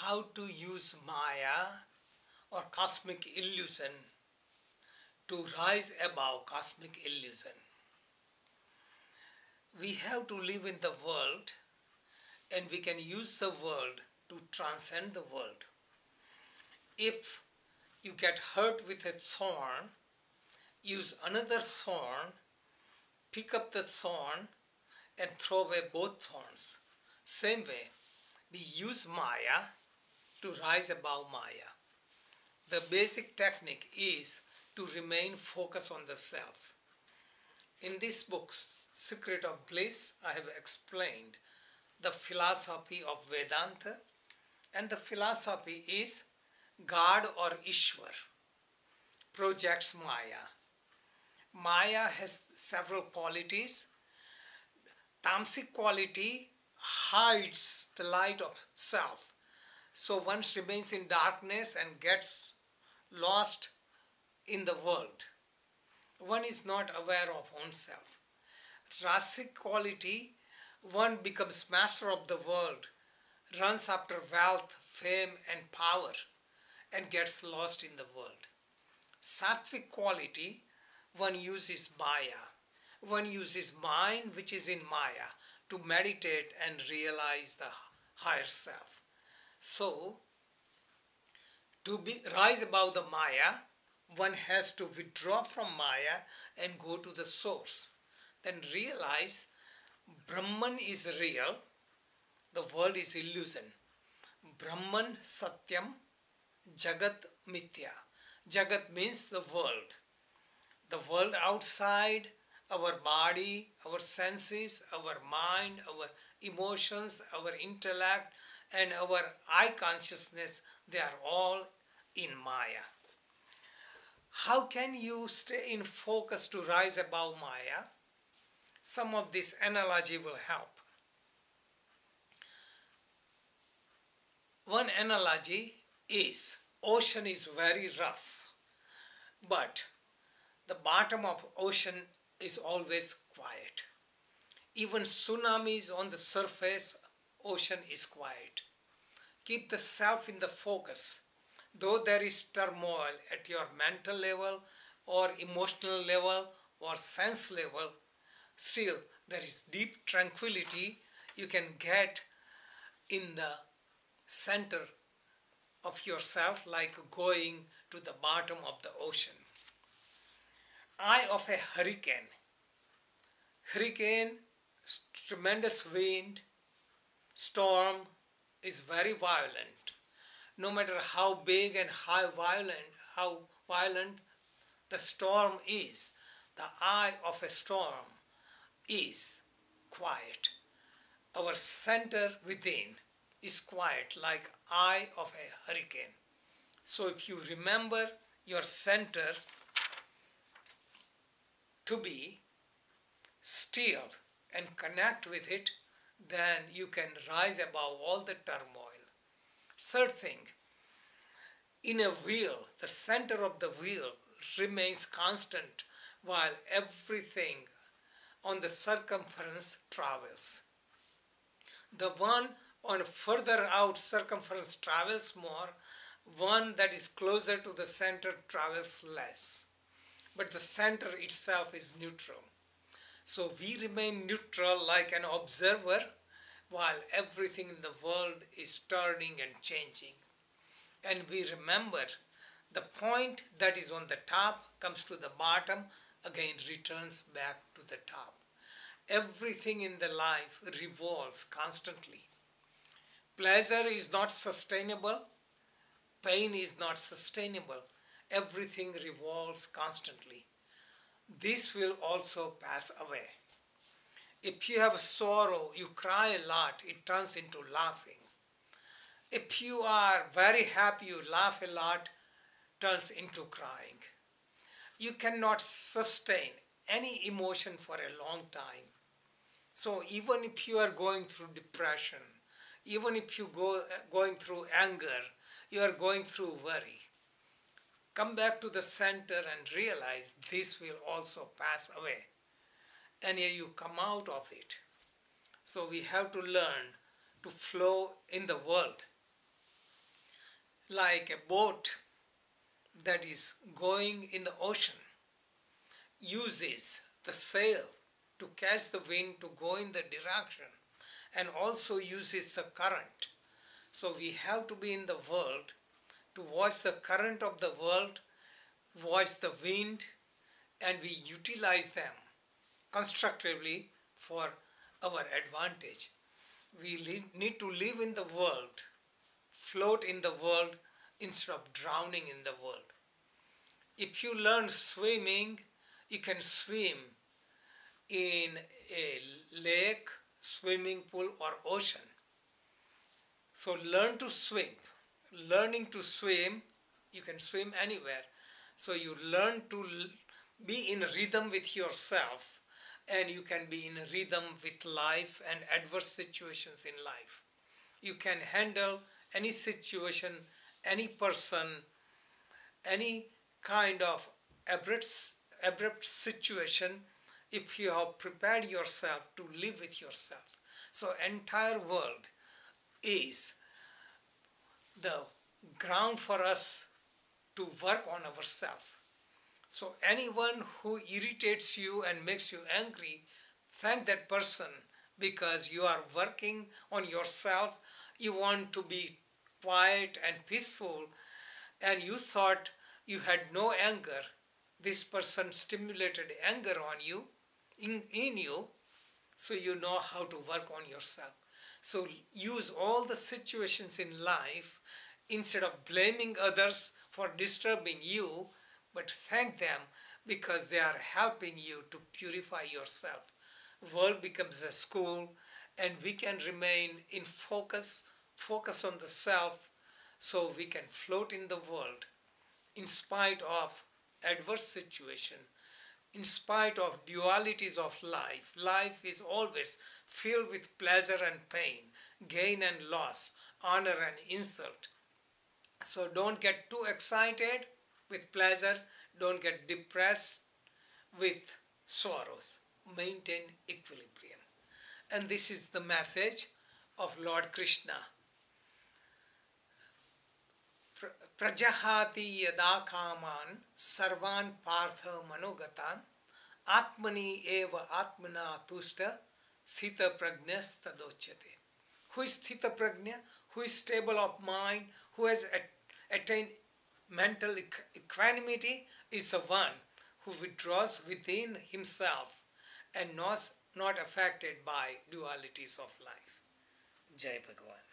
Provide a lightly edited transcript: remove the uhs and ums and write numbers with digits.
how to use Maya or cosmic illusion to rise above cosmic illusion. We have to live in the world and we can use the world to transcend the world. If you get hurt with a thorn, use another thorn, pick up the thorn and throw away both thorns. Same way, we use Maya to rise above Maya. The basic technique is to remain focused on the self. In this book, Secret of Bliss, I have explained the philosophy of Vedanta, and the philosophy is God or Ishwar projects Maya. Maya has several qualities. Tamasic quality hides the light of self. So one remains in darkness and gets lost in the world. One is not aware of oneself. Rasic quality, one becomes master of the world, runs after wealth, fame and power and gets lost in the world. Sattvic quality, one uses Maya. One uses mind which is in Maya to meditate and realize the higher self. So, to rise above the Maya, one has to withdraw from Maya and go to the source. Then realize Brahman is real, the world is illusion. Brahman Satyam, Jagat Mithya. Jagat means the world. The world outside, our body, our senses, our mind, our emotions, our intellect, and our I consciousness, they are all in Maya. How can you stay in focus to rise above Maya? Some of this analogy will help. One analogy is ocean is very rough, but the bottom of ocean is always quiet. Even tsunamis on the surface, ocean is quiet. Keep the self in the focus. Though there is turmoil at your mental level or emotional level or sense level, still there is deep tranquility you can get in the center of yourself, like going to the bottom of the ocean. Eye of a hurricane. Hurricane, tremendous wind, storm is very violent. No matter how big and how violent the storm is, the eye of a storm is quiet. Our center within is quiet like eye of a hurricane. So if you remember your center to be still and connect with it, then you can rise above all the turmoil. Third thing, in a wheel, the center of the wheel remains constant while everything on the circumference travels. The one on further out circumference travels more, one that is closer to the center travels less. But the center itself is neutral. So we remain neutral like an observer while everything in the world is turning and changing. And we remember the point that is on the top comes to the bottom, again returns back to the top. Everything in the life revolves constantly. Pleasure is not sustainable. Pain is not sustainable. Everything revolves constantly. This will also pass away. If you have sorrow, you cry a lot, it turns into laughing. If you are very happy, you laugh a lot, turns into crying. You cannot sustain any emotion for a long time. So even if you are going through depression, even if you going through anger, you are going through worry, come back to the center and realize this will also pass away. And here you come out of it. So we have to learn to flow in the world. like a boat that is going in the ocean uses the sail to catch the wind to go in the direction and also uses the current. So we have to be in the world to watch the current of the world, watch the wind, and we utilize them constructively for our advantage. We need to live in the world, float in the world instead of drowning in the world. If you learn swimming, you can swim in a lake, swimming pool, or ocean. So learn to swim. Learning to swim, you can swim anywhere. So you learn to be in rhythm with yourself, and you can be in rhythm with life and adverse situations in life. You can handle any situation, any person, any kind of abrupt situation if you have prepared yourself to live with yourself. So entire world is the ground for us to work on ourselves. So anyone who irritates you and makes you angry, thank that person, because you are working on yourself. You want to be quiet and peaceful, and you thought you had no anger. This person stimulated anger on you, in you, so you know how to work on yourself. So use all the situations in life instead of blaming others for disturbing you, but thank them because they are helping you to purify yourself. World becomes a school, and we can remain in focus on the self, so we can float in the world in spite of adverse situation, in spite of dualities of life. Life is always filled with pleasure and pain, gain and loss, honor and insult. So don't get too excited with pleasure, don't get depressed with sorrows. Maintain equilibrium. And this is the message of Lord Krishna. Prajahati yada kaman sarvan partha manogatan atmani eva atmana tushta sthita prajnas tadochyate. Who is sthita prajna? Who is stable of mind? Who has attained mental equanimity is the one who withdraws within himself and not affected by dualities of life. Jai Bhagavan.